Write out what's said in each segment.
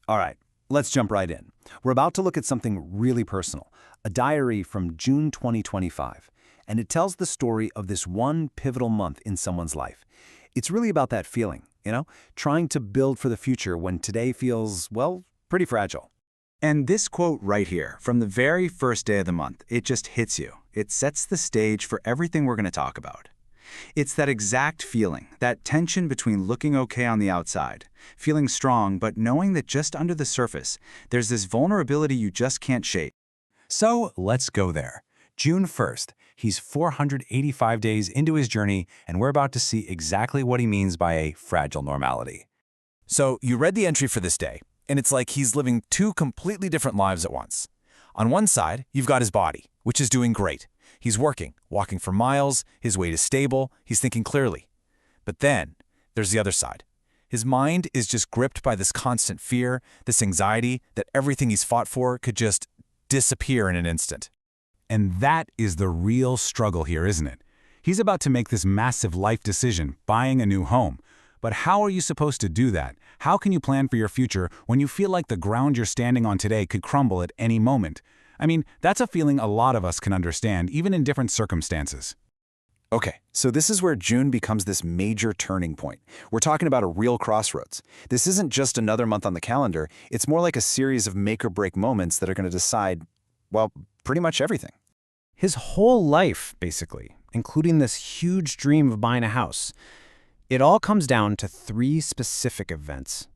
All right, let's jump right in. We're about to look at something really personal, a diary from June 2025. And it tells the story of this one pivotal month in someone's life. It's really about that feeling, trying to build for the future when today feels, well, pretty fragile. And this quote right here, from the very first day of the month, it just hits you. It sets the stage for everything we're going to talk about. It's that exact feeling, that tension between looking okay on the outside, feeling strong, but knowing that just under the surface, there's this vulnerability you just can't shake. So let's go there. June 1st, he's 485 days into his journey, and we're about to see exactly what he means by a fragile normality. So you read the entry for this day, and it's like he's living two completely different lives at once. On one side, you've got his body, which is doing great. He's working, walking for miles, his weight is stable, he's thinking clearly. But then, there's the other side. His mind is just gripped by this constant fear, this anxiety that everything he's fought for could just disappear in an instant. And that is the real struggle here, isn't it? He's about to make this massive life decision, buying a new home. But how are you supposed to do that? How can you plan for your future when you feel like the ground you're standing on today could crumble at any moment? I mean, that's a feeling a lot of us can understand, even in different circumstances. Okay, so this is where June becomes this major turning point. We're talking about a real crossroads. This isn't just another month on the calendar, it's more like a series of make-or-break moments that are going to decide, well, pretty much everything. His whole life, basically, including this huge dream of buying a house. It all comes down to 3 specific events.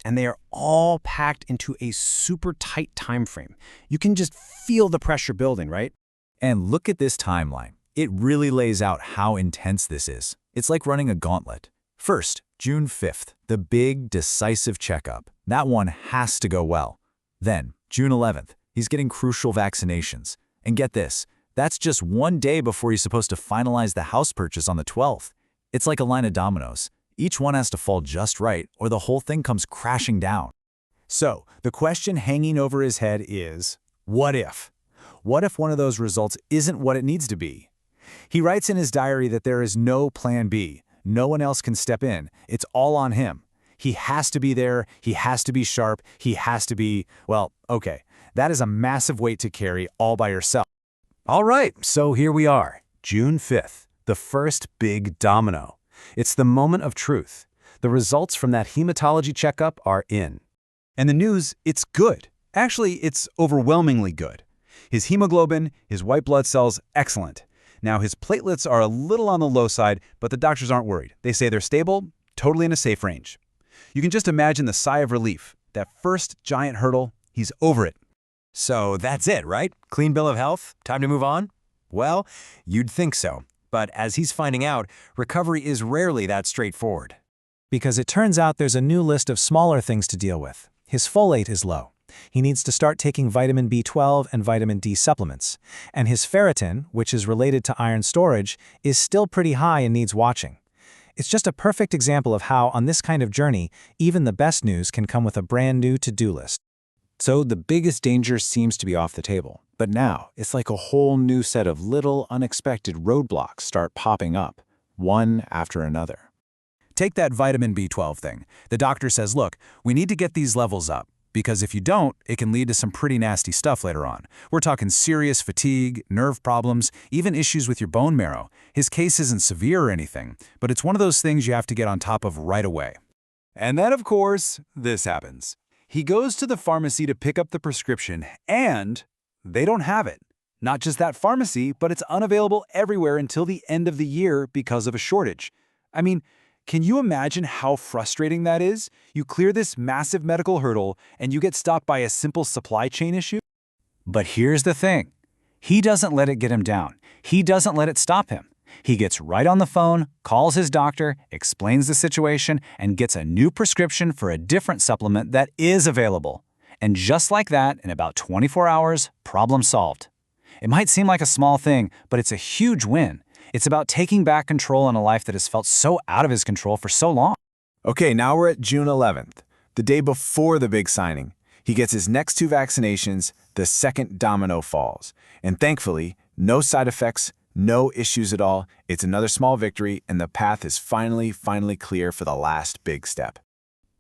And they are all packed into a super tight time frame. You can just feel the pressure building, right? And look at this timeline. It really lays out how intense this is. It's like running a gauntlet. First, June 5th, the big, decisive checkup. That one has to go well. Then, June 11th, he's getting crucial vaccinations. And get this, that's just one day before he's supposed to finalize the house purchase on the 12th. It's like a line of dominoes. Each one has to fall just right, or the whole thing comes crashing down. So, the question hanging over his head is, what if? What if one of those results isn't what it needs to be? He writes in his diary that there is no plan B. No one else can step in. It's all on him. He has to be there, he has to be sharp, he has to be, well, okay, that is a massive weight to carry all by yourself. All right, so here we are, June 5th, the first big domino. It's the moment of truth. The results from that hematology checkup are in. And the news, it's good. Actually, it's overwhelmingly good. His hemoglobin, his white blood cells, excellent. Now, his platelets are a little on the low side, but the doctors aren't worried. They say they're stable, totally in a safe range. You can just imagine the sigh of relief. That first giant hurdle, he's over it. So that's it, right? Clean bill of health? Time to move on? Well, you'd think so. But as he's finding out, recovery is rarely that straightforward. Because it turns out there's a new list of smaller things to deal with. His folate is low. He needs to start taking vitamin B12 and vitamin D supplements. And his ferritin, which is related to iron storage, is still pretty high and needs watching. It's just a perfect example of how, on this kind of journey, even the best news can come with a brand new to-do list. So the biggest danger seems to be off the table. But now, it's like a whole new set of little, unexpected roadblocks start popping up, one after another. Take that vitamin B12 thing. The doctor says, look, we need to get these levels up, because if you don't, it can lead to some pretty nasty stuff later on. We're talking serious fatigue, nerve problems, even issues with your bone marrow. His case isn't severe or anything, but it's one of those things you have to get on top of right away. And then, of course, this happens. He goes to the pharmacy to pick up the prescription, and they don't have it. Not just that pharmacy, but it's unavailable everywhere until the end of the year because of a shortage. I mean, can you imagine how frustrating that is? You clear this massive medical hurdle, and you get stopped by a simple supply chain issue? But here's the thing. He doesn't let it get him down. He doesn't let it stop him. He gets right on the phone, calls his doctor, explains the situation, and gets a new prescription for a different supplement that is available. And just like that, in about 24 hours, problem solved. It might seem like a small thing, but it's a huge win. It's about taking back control in a life that has felt so out of his control for so long. Okay, now we're at June 11th, the day before the big signing. He gets his next 2 vaccinations, the second domino falls. And thankfully, no side effects, no issues at all. It's another small victory, and the path is finally clear for the last big step.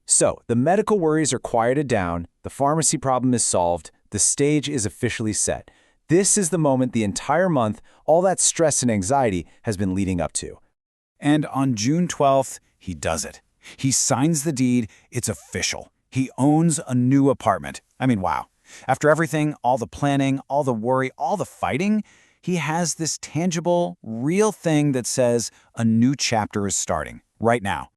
So, the medical worries are quieted down, the pharmacy problem is solved, the stage is officially set. This is the moment the entire month, all that stress and anxiety has been leading up to. And on June 12th, he does it. He signs the deed, it's official. He owns a new apartment. I mean, wow. After everything, all the planning, all the worry, all the fighting, he has this tangible, real thing that says a new chapter is starting, right now.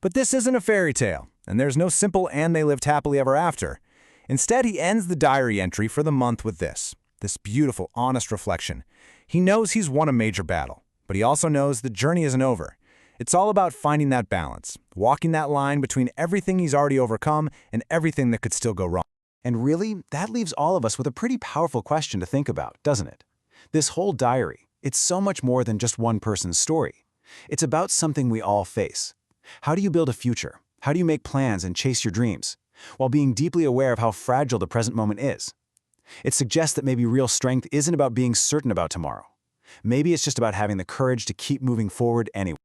But this isn't a fairy tale, and there's no simple "and they lived happily ever after." Instead, he ends the diary entry for the month with this beautiful, honest reflection. He knows he's won a major battle, but he also knows the journey isn't over. It's all about finding that balance, walking that line between everything he's already overcome and everything that could still go wrong. And really, that leaves all of us with a pretty powerful question to think about, doesn't it? This whole diary, it's so much more than just one person's story. It's about something we all face. How do you build a future? How do you make plans and chase your dreams, while being deeply aware of how fragile the present moment is? It suggests that maybe real strength isn't about being certain about tomorrow. Maybe it's just about having the courage to keep moving forward anyway.